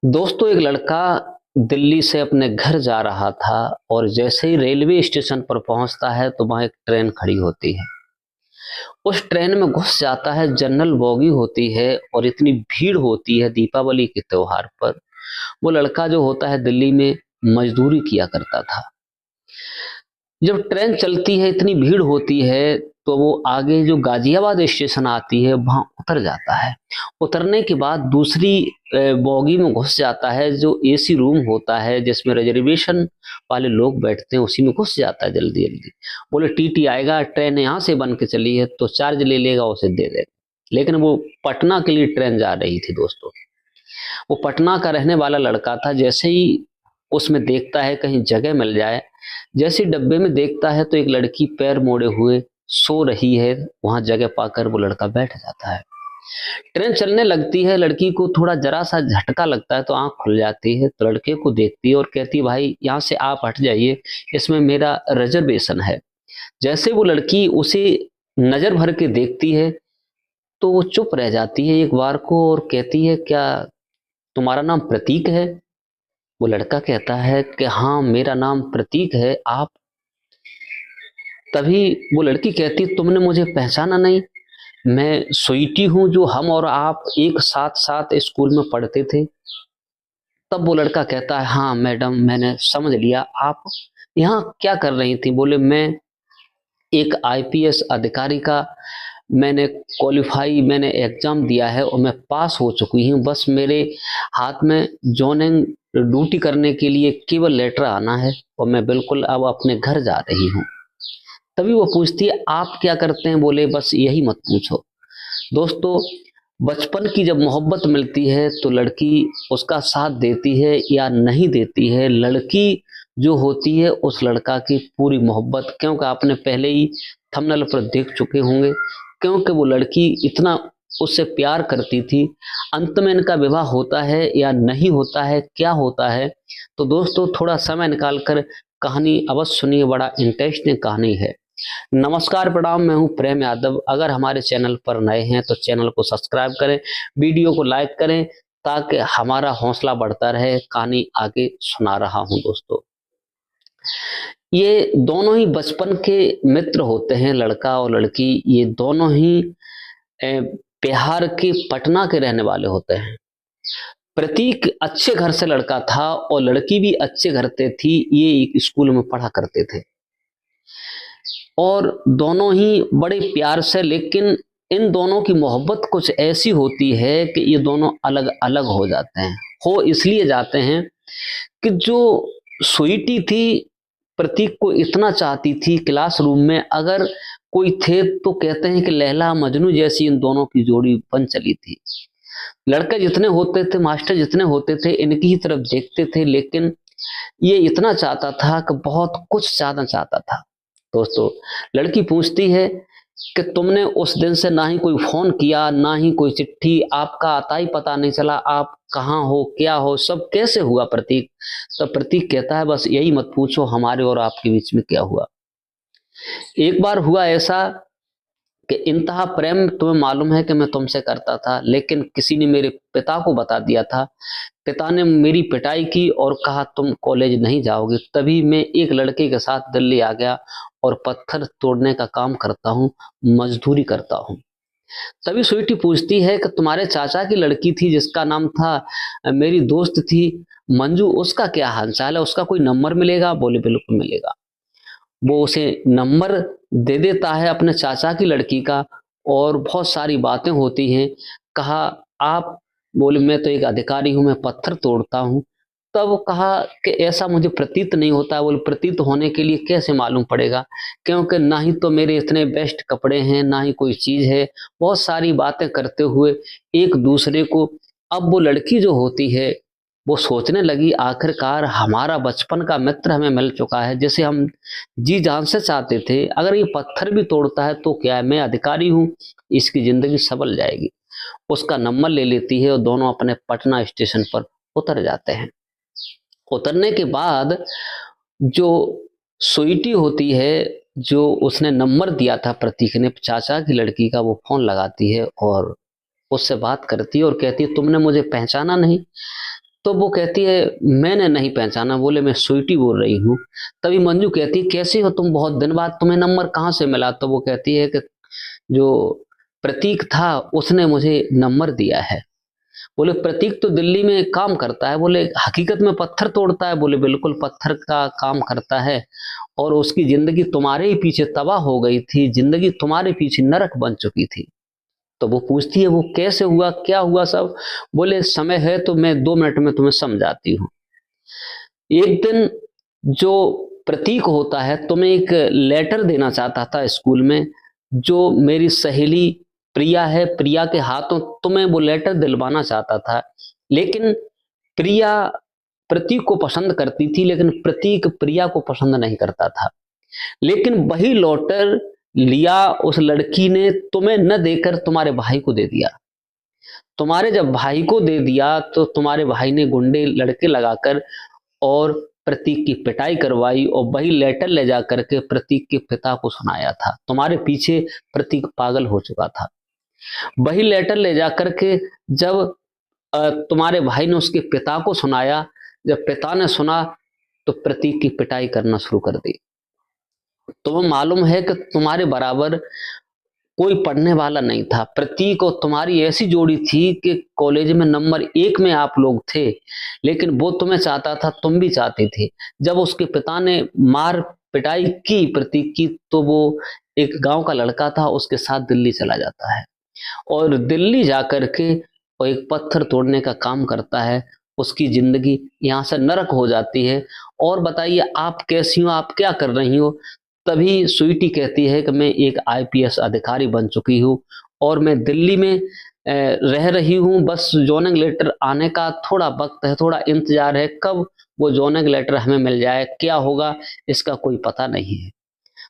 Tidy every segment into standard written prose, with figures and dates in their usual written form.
दोस्तों, एक लड़का दिल्ली से अपने घर जा रहा था और जैसे ही रेलवे स्टेशन पर पहुंचता है तो वहां एक ट्रेन खड़ी होती है। उस ट्रेन में घुस जाता है। जनरल बोगी होती है और इतनी भीड़ होती है दीपावली के त्योहार पर। वो लड़का जो होता है दिल्ली में मजदूरी किया करता था। जब ट्रेन चलती है इतनी भीड़ होती है तो वो आगे जो गाजियाबाद स्टेशन आती है वहां उतर जाता है। उतरने के बाद दूसरी बोगी में घुस जाता है, जो एसी रूम होता है जिसमें रिजर्वेशन वाले लोग बैठते हैं, उसी में घुस जाता है जल्दी जल्दी। बोले टीटी आएगा, ट्रेन यहाँ से बन के चली है तो चार्ज ले लेगा, उसे दे देगा। लेकिन वो पटना के लिए ट्रेन जा रही थी दोस्तों। वो पटना का रहने वाला लड़का था। जैसे ही उसमें देखता है कहीं जगह मिल जाए, जैसे डब्बे में देखता है तो एक लड़की पैर मोड़े हुए सो रही है। वहां जगह पाकर वो लड़का बैठ जाता है। ट्रेन चलने लगती है। लड़की को थोड़ा जरा सा झटका लगता है तो आंख खुल जाती है, तो लड़के को देखती है और कहती है भाई यहाँ से आप हट जाइए, इसमें मेरा रिजर्वेशन है। जैसे वो लड़की उसे नजर भर के देखती है तो वो चुप रह जाती है एक बार को और कहती है क्या तुम्हारा नाम प्रतीक है? वो लड़का कहता है कि हाँ मेरा नाम प्रतीक है। आप? तभी वो लड़की कहती है तुमने मुझे पहचाना नहीं? मैं स्वीटी हूं, जो हम और आप एक साथ साथ स्कूल में पढ़ते थे। तब वो लड़का कहता है हाँ मैडम, मैंने समझ लिया। आप यहाँ क्या कर रही थी? बोले मैं एक आईपीएस अधिकारी का मैंने एग्जाम दिया है और मैं पास हो चुकी हूँ। बस मेरे हाथ में जॉइनिंग ड्यूटी करने के लिए केवल लेटर आना है और मैं बिल्कुल अब अपने घर जा रही हूँ। तभी वो पूछती है आप क्या करते हैं? बोले बस यही मत पूछो। दोस्तों, बचपन की जब मोहब्बत मिलती है तो लड़की उसका साथ देती है या नहीं देती है। लड़की जो होती है उस लड़का की पूरी मोहब्बत, क्योंकि आपने पहले ही थंबनेल पर देख चुके होंगे, क्योंकि वो लड़की इतना उससे प्यार करती थी। अंत में इनका विवाह होता है या नहीं होता है, क्या होता है, तो दोस्तों थोड़ा समय निकाल कर कहानी अवश्य सुनिए। बड़ा इंटरेस्टिंग कहानी है। नमस्कार, प्रणाम, मैं हूं प्रेम यादव। अगर हमारे चैनल पर नए हैं तो चैनल को सब्सक्राइब करें, वीडियो को लाइक करें ताकि हमारा हौसला बढ़ता रहे। कहानी आगे सुना रहा हूं दोस्तों। ये दोनों ही बचपन के मित्र होते हैं, लड़का और लड़की। ये दोनों ही बिहार के पटना के रहने वाले होते हैं। प्रतीक अच्छे घर से लड़का था और लड़की भी अच्छे घर से थी। ये एक स्कूल में पढ़ा करते थे और दोनों ही बड़े प्यार से, लेकिन इन दोनों की मोहब्बत कुछ ऐसी होती है कि ये दोनों अलग अलग हो जाते हैं। हो इसलिए जाते हैं कि जो स्वीटी थी प्रतीक को इतना चाहती थी, क्लासरूम में अगर कोई थे तो कहते हैं कि लैला मजनू जैसी इन दोनों की जोड़ी बन चली थी। लड़के जितने होते थे, मास्टर जितने होते थे, इनकी ही तरफ देखते थे, लेकिन ये इतना चाहता था कि बहुत कुछ ज्यादा चाहता था। दोस्तों, लड़की पूछती है कि तुमने उस दिन से ना ही कोई फोन किया, ना ही कोई चिट्ठी, आपका आता ही पता नहीं चला, आप कहाँ हो, क्या हो, सब कैसे हुआ प्रतीक? तो प्रतीक कहता है बस यही मत पूछो, हमारे और आपके बीच में क्या हुआ। एक बार हुआ ऐसा कि इंतहा प्रेम तुम्हें मालूम है कि मैं तुमसे करता था, लेकिन किसी ने मेरे पिता को बता दिया था। पिता ने मेरी पिटाई की और कहा तुम कॉलेज नहीं जाओगे। तभी मैं एक लड़के के साथ दिल्ली आ गया और पत्थर तोड़ने का काम करता हूँ, मजदूरी करता हूँ। तभी स्वीटी पूछती है कि तुम्हारे चाचा की लड़की थी जिसका नाम था, मेरी दोस्त थी मंजू, उसका क्या हालचाल है? उसका कोई नंबर मिलेगा? बोले बिल्कुल मिलेगा। वो उसे नंबर दे देता है अपने चाचा की लड़की का और बहुत सारी बातें होती हैं। कहा आप? बोले मैं तो एक अधिकारी हूं, मैं पत्थर तोड़ता हूं। तब वो कहा कि ऐसा मुझे प्रतीत नहीं होता। बोले प्रतीत होने के लिए कैसे मालूम पड़ेगा, क्योंकि ना ही तो मेरे इतने बेस्ट कपड़े हैं, ना ही कोई चीज है। बहुत सारी बातें करते हुए एक दूसरे को, अब वो लड़की जो होती है वो सोचने लगी आखिरकार हमारा बचपन का मित्र हमें मिल चुका है, जिसे हम जी जान से चाहते थे। अगर ये पत्थर भी तोड़ता है तो क्या है, मैं अधिकारी हूं, इसकी जिंदगी संभल जाएगी। उसका नंबर ले लेती है और दोनों अपने पटना स्टेशन पर उतर जाते हैं। उतरने के बाद जो स्वीटी होती है, जो उसने नंबर दिया था प्रतीक ने चाचा की लड़की का, वो फोन लगाती है और उससे बात करती है और कहती है तुमने मुझे पहचाना नहीं? तो वो कहती है मैंने नहीं पहचाना, बोले मैं स्वीटी बोल रही हूँ। तभी मंजू कहती है कैसी हो तुम, बहुत दिन बाद, तुम्हें नंबर कहाँ से मिला? तो वो कहती है कि जो प्रतीक था उसने मुझे नंबर दिया है। बोले प्रतीक तो दिल्ली में काम करता है। बोले हकीकत में पत्थर तोड़ता है? बोले बिल्कुल पत्थर का काम करता है, और उसकी जिंदगी तुम्हारे ही पीछे तबाह हो गई थी, जिंदगी तुम्हारे पीछे नरक बन चुकी थी। तो वो पूछती है वो कैसे हुआ, क्या हुआ सब? बोले समय है तो मैं 2 मिनट में तुम्हें समझाती हूँ। एक दिन जो प्रतीक होता है तुम्हें एक लेटर देना चाहता था स्कूल में, जो मेरी सहेली प्रिया है, प्रिया के हाथों तुम्हें वो लेटर दिलवाना चाहता था। लेकिन प्रिया प्रतीक को पसंद करती थी, लेकिन प्रतीक प्रिया को पसंद नहीं करता था। लेकिन वही लेटर लिया उस लड़की ने, तुम्हें न देकर तुम्हारे भाई को दे दिया। तुम्हारे जब भाई को दे दिया तो तुम्हारे भाई ने गुंडे लड़के लगाकर और प्रतीक की पिटाई करवाई, और वही लेटर ले जा करके प्रतीक के पिता को सुनाया था। तुम्हारे पीछे प्रतीक पागल हो चुका था। वही लेटर ले जा करके जब तुम्हारे भाई ने उसके पिता को सुनाया, जब पिता ने सुना तो प्रतीक की पिटाई करना शुरू कर दी। तुम्हें मालूम है कि तुम्हारे बराबर कोई पढ़ने वाला नहीं था। प्रतीक और तुम्हारी ऐसी जोड़ी थी कि कॉलेज में नंबर 1 में आप लोग थे, लेकिन वो तुम्हें चाहता था, तुम भी चाहते थे। जब उसके पिता ने मार पिटाई की प्रतीक की, तो वो एक गांव का लड़का था, उसके साथ दिल्ली चला जाता है, और दिल्ली जाकर के वो एक पत्थर तोड़ने का काम करता है। उसकी जिंदगी यहाँ से नरक हो जाती है। और बताइए आप कैसी हो, आप क्या कर रही हो? तभी स्वीटी कहती है कि मैं एक आईपीएस अधिकारी बन चुकी हूँ, और मैं दिल्ली में रह रही हूँ। बस जॉइनिंग लेटर आने का थोड़ा वक्त है, थोड़ा इंतजार है, कब वो जॉइनिंग लेटर हमें मिल जाए, क्या होगा इसका कोई पता नहीं है।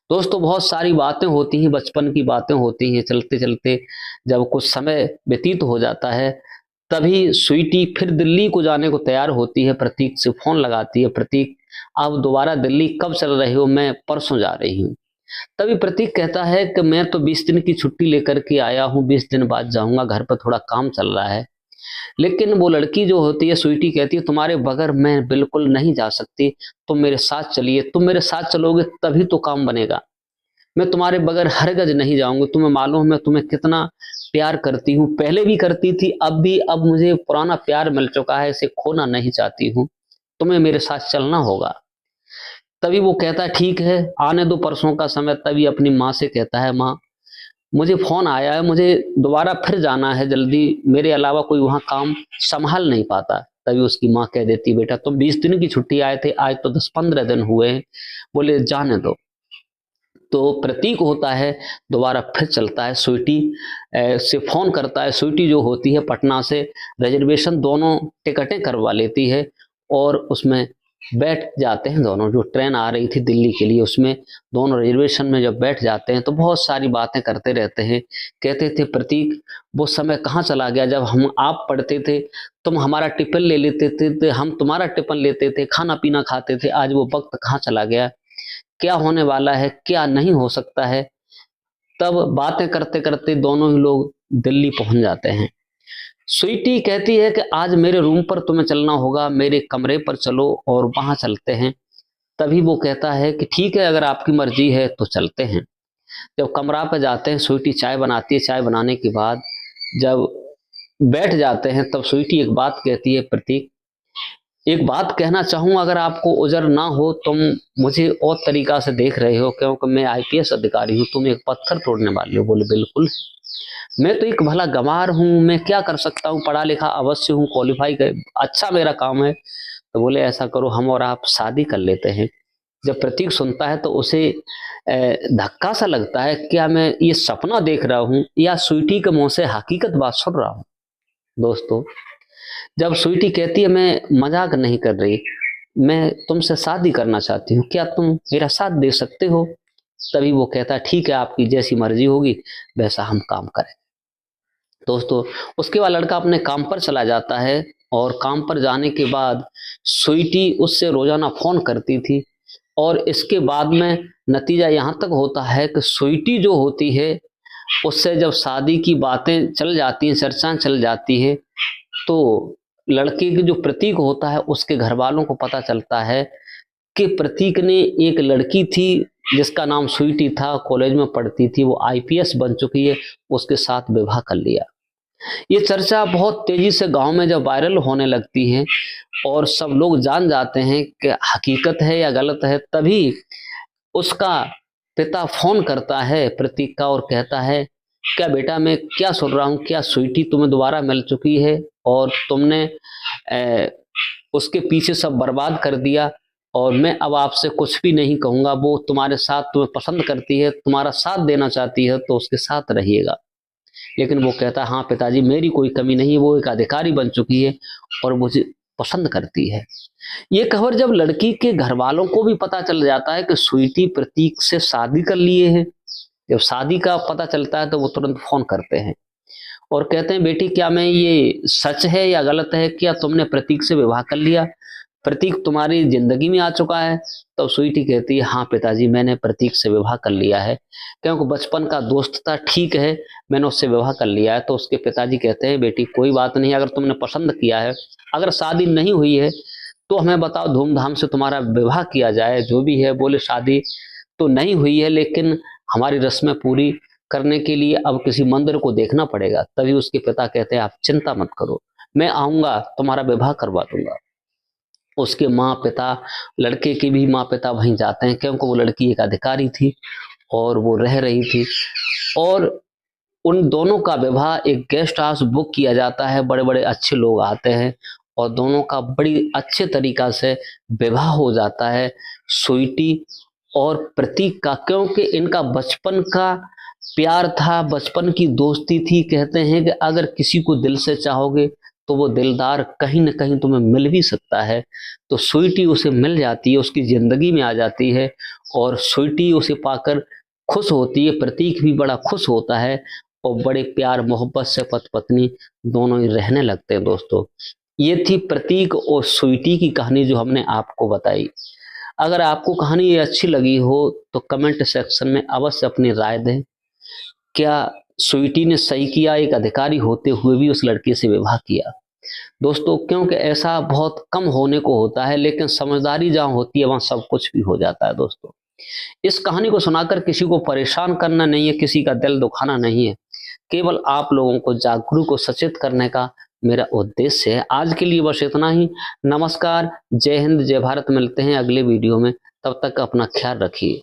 दोस्तों बहुत सारी बातें होती हैं, बचपन की बातें होती हैं, चलते चलते जब कुछ समय व्यतीत हो जाता है, तभी स्वीटी फिर दिल्ली को जाने को तैयार होती है। प्रतीक से फोन लगाती है, प्रतीक आप दोबारा दिल्ली कब चल रहे हो? मैं परसों जा रही हूँ। तभी प्रतीक कहता है कि मैं तो 20 दिन की छुट्टी लेकर के आया हूँ, 20 दिन बाद जाऊंगा, घर पर थोड़ा काम चल रहा है। लेकिन वो लड़की जो होती है स्वीटी कहती है तुम्हारे बगैर मैं बिल्कुल नहीं जा सकती, तुम मेरे साथ चलिए, तुम मेरे साथ चलोगे तभी तो काम बनेगा, मैं तुम्हारे बगैर हरगिज़ नहीं जाऊंगी। तुम्हें मालूम है मैं तुम्हें कितना प्यार करती हूँ, पहले भी करती थी, अब भी, अब मुझे पुराना प्यार मिल चुका है, इसे खोना नहीं चाहती हूँ, तुम्हें मेरे साथ चलना होगा। तभी वो कहता है ठीक है आने दो परसों का समय। तभी अपनी माँ से कहता है माँ मुझे फोन आया है, मुझे दोबारा फिर जाना है जल्दी, मेरे अलावा कोई वहां काम संभाल नहीं पाता। तभी उसकी माँ कह देती बेटा तुम 20 दिन की छुट्टी आए थे, आज तो 10-15 दिन हुए हैं, बोले जाने दो। तो प्रतीक होता है दोबारा फिर चलता है, स्वीटी से फोन करता है। स्वीटी जो होती है पटना से रिजर्वेशन दोनों टिकटें करवा लेती है, और उसमें बैठ जाते हैं दोनों। जो ट्रेन आ रही थी दिल्ली के लिए उसमें दोनों रिजर्वेशन में जब बैठ जाते हैं तो बहुत सारी बातें करते रहते हैं। कहते थे प्रतीक वो समय कहाँ चला गया जब हम आप पढ़ते थे, तुम हमारा टिफिन ले लेते थे, हम तुम्हारा टिफिन लेते थे, खाना पीना खाते थे, आज वो वक्त कहाँ चला गया, क्या होने वाला है, क्या नहीं हो सकता है। तब बातें करते करते दोनों ही लोग दिल्ली पहुंच जाते हैं। स्वीटी कहती है कि आज मेरे रूम पर तुम्हें चलना होगा, मेरे कमरे पर चलो और वहां चलते हैं। तभी वो कहता है कि ठीक है अगर आपकी मर्जी है तो चलते हैं। जब कमरा पर जाते हैं स्वीटी चाय बनाती है, चाय बनाने के बाद जब बैठ जाते हैं तब स्वीटी एक बात कहती है प्रतीक एक बात कहना चाहूँ, अगर आपको उजर ना हो, तुम मुझे और तरीका से देख रहे हो क्योंकि मैं आईपीएस अधिकारी हूँ, तुम एक पत्थर तोड़ने वाले हो। बोले बिल्कुल, मैं तो एक भला गंवार हूँ, मैं क्या कर सकता हूँ, पढ़ा लिखा अवश्य हूँ, क्वालिफाई कर अच्छा मेरा काम है। तो बोले ऐसा करो हम और आप शादी कर लेते हैं। जब प्रतीक सुनता है तो उसे धक्का सा लगता है, क्या मैं ये सपना देख रहा हूँ या स्वीटी के मुंह से हकीकत बात सुन रहा हूँ। दोस्तों जब स्वीटी कहती है मैं मजाक नहीं कर रही, मैं तुमसे शादी करना चाहती हूँ, क्या तुम मेरा साथ दे सकते हो? तभी वो कहता है ठीक है आपकी जैसी मर्जी होगी वैसा हम काम करें। दोस्तों उसके बाद लड़का अपने काम पर चला जाता है, और काम पर जाने के बाद स्वीटी उससे रोजाना फोन करती थी। और इसके बाद में नतीजा यहाँ तक होता है कि स्वीटी जो होती है उससे जब शादी की बातें चल जाती हैं, चर्चाएं चल जाती है, तो लड़के के जो प्रतीक होता है उसके घर वालों को पता चलता है कि प्रतीक ने एक लड़की थी जिसका नाम स्वीटी था, कॉलेज में पढ़ती थी, वो आईपीएस बन चुकी है, उसके साथ विवाह कर लिया। ये चर्चा बहुत तेजी से गांव में जब वायरल होने लगती है और सब लोग जान जाते हैं कि हकीकत है या गलत है, तभी उसका पिता फोन करता है प्रतीक का और कहता है, क्या बेटा मैं क्या सुन रहा हूँ, क्या स्वीटी तुम्हें दोबारा मिल चुकी है और तुमने उसके पीछे सब बर्बाद कर दिया और मैं अब आपसे कुछ भी नहीं कहूँगा, वो तुम्हारे साथ तुम्हें पसंद करती है, तुम्हारा साथ देना चाहती है तो उसके साथ रहिएगा। लेकिन वो कहता है, हाँ पिताजी मेरी कोई कमी नहीं, वो एक अधिकारी बन चुकी है और मुझे पसंद करती है। ये खबर जब लड़की के घर वालों को भी पता चल जाता है कि स्वीटी प्रतीक से शादी कर लिए है, जब शादी का पता चलता है तो वो तुरंत फोन करते हैं और कहते हैं, बेटी क्या मैं ये सच है या गलत है, क्या तुमने प्रतीक से विवाह कर लिया, प्रतीक तुम्हारी जिंदगी में आ चुका है। तो स्वीटी कहती है, हाँ पिताजी मैंने प्रतीक से विवाह कर लिया है, क्योंकि बचपन का दोस्त था, ठीक है मैंने उससे विवाह कर लिया है। तो उसके पिताजी कहते हैं, बेटी कोई बात नहीं, अगर तुमने पसंद किया है, अगर शादी नहीं हुई है तो हमें बताओ, धूमधाम से तुम्हारा विवाह किया जाए, जो भी है। बोले शादी तो नहीं हुई है लेकिन हमारी रस्में पूरी करने के लिए अब किसी मंदिर को देखना पड़ेगा। तभी उसके पिता कहते हैं, आप चिंता मत करो, मैं आऊंगा तुम्हारा विवाह करवा दूंगा। उसके माँ पिता, लड़के के भी माँ पिता वहीं जाते हैं, क्योंकि वो लड़की एक अधिकारी थी और वो रह रही थी। और उन दोनों का विवाह एक गेस्ट हाउस बुक किया जाता है, बड़े बड़े अच्छे लोग आते हैं और दोनों का बड़ी अच्छे तरीका से विवाह हो जाता है स्वीटी और प्रतीक का, क्योंकि इनका बचपन का प्यार था, बचपन की दोस्ती थी। कहते हैं कि अगर किसी को दिल से चाहोगे तो वो दिलदार कहीं ना कहीं तुम्हें मिल भी सकता है। तो स्वीटी उसे मिल जाती है, उसकी जिंदगी में आ जाती है और स्वीटी उसे पाकर खुश होती है, प्रतीक भी बड़ा खुश होता है और बड़े प्यार मोहब्बत से पति पत्नी दोनों ही रहने लगते हैं। दोस्तों, ये थी प्रतीक और स्वीटी की कहानी जो हमने आपको बताई। अगर आपको कहानी ये अच्छी लगी हो तो कमेंट सेक्शन में अवश्य अपनी राय दें। क्या स्वीटी ने सही किया, एक अधिकारी होते हुए भी उस लड़की से विवाह किया? दोस्तों, क्योंकि ऐसा बहुत कम होने को होता है, लेकिन समझदारी जहां होती है वहां सब कुछ भी हो जाता है। दोस्तों, इस कहानी को सुनाकर किसी को परेशान करना नहीं है, किसी का दिल दुखाना नहीं है, केवल आप लोगों को जागरूक और सचेत करने का मेरा उद्देश्य है। आज के लिए बस इतना ही। नमस्कार, जय हिंद, जय भारत। मिलते हैं अगले वीडियो में, तब तक अपना ख्याल रखिए।